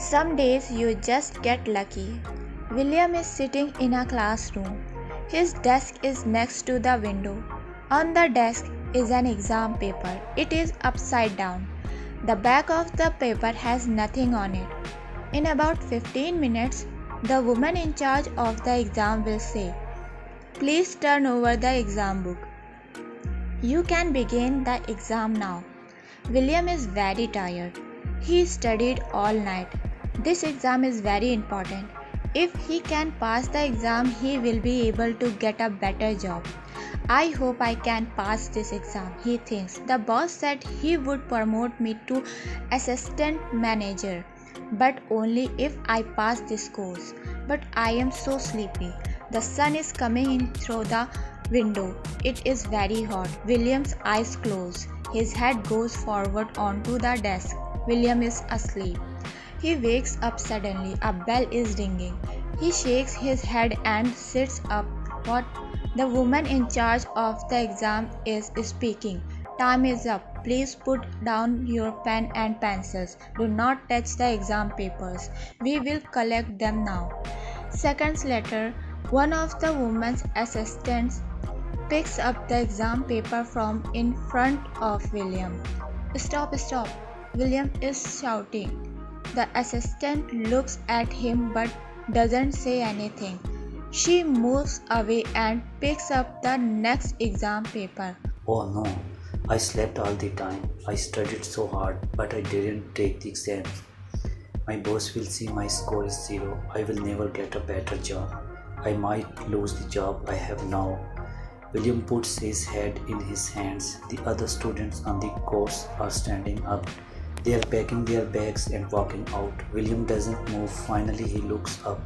Some days you just get lucky. William is sitting in a classroom. His desk is next to the window. On the desk is an exam paper. It is upside down. The back of the paper has nothing on it. In about 15 minutes, the woman in charge of the exam will say, "Please turn over the exam book. You can begin the exam now." William is very tired. He studied all night. This exam is very important. If he can pass the exam, he will be able to get a better job. "I hope I can pass this exam," he thinks. "The boss said he would promote me to assistant manager, but only if I pass this course. But I am so sleepy." The sun is coming in through the window. It is very hot. William's eyes close. His head goes forward onto the desk. William is asleep. He wakes up suddenly. A bell is ringing. He shakes his head and sits up. What? The woman in charge of the exam is speaking. "Time is up. Please put down your pen and pencils. Do not touch the exam papers. We will collect them now." Seconds later, one of the woman's assistants picks up the exam paper from in front of William. "Stop, stop," William is shouting. The assistant looks at him but doesn't say anything. She moves away and picks up the next exam paper. "Oh no, I slept all the time. I studied so hard, but I didn't take the exam. My boss will see my score is 0. I will never get a better job. I might lose the job I have now." William puts his head in his hands. The other students on the course are standing up. They are packing their bags and walking out. William doesn't move. Finally, he looks up.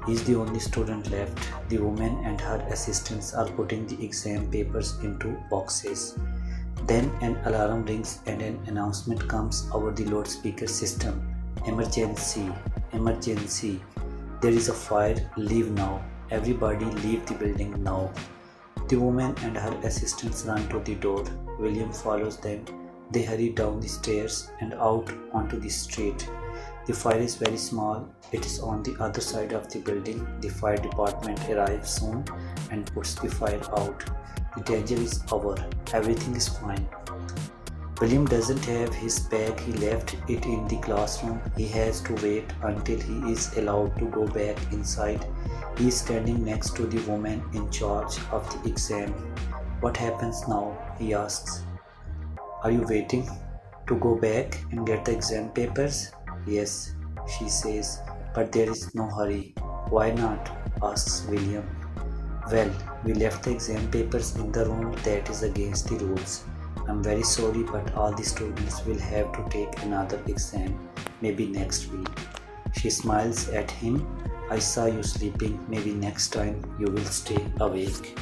He's the only student left. The woman and her assistants are putting the exam papers into boxes. Then an alarm rings and an announcement comes over the loudspeaker system. "Emergency! Emergency! There is a fire. Leave now. Everybody leave the building now." The woman and her assistants run to the door. William follows them. They hurry down the stairs and out onto the street. The fire is very small. It is on the other side of the building. The fire department arrives soon and puts the fire out. The danger is over. Everything is fine. William doesn't have his bag. He left it in the classroom. He has to wait until he is allowed to go back inside. He is standing next to the woman in charge of the exam. "What happens now?" he asks. "Are you waiting to go back and get the exam papers?" "Yes," she says, "but there is no hurry." "Why not?" asks William. "Well, we left the exam papers in the room. That is against the rules. I'm very sorry, but all the students will have to take another exam, maybe next week." She smiles at him. "I saw you sleeping. Maybe next time you will stay awake."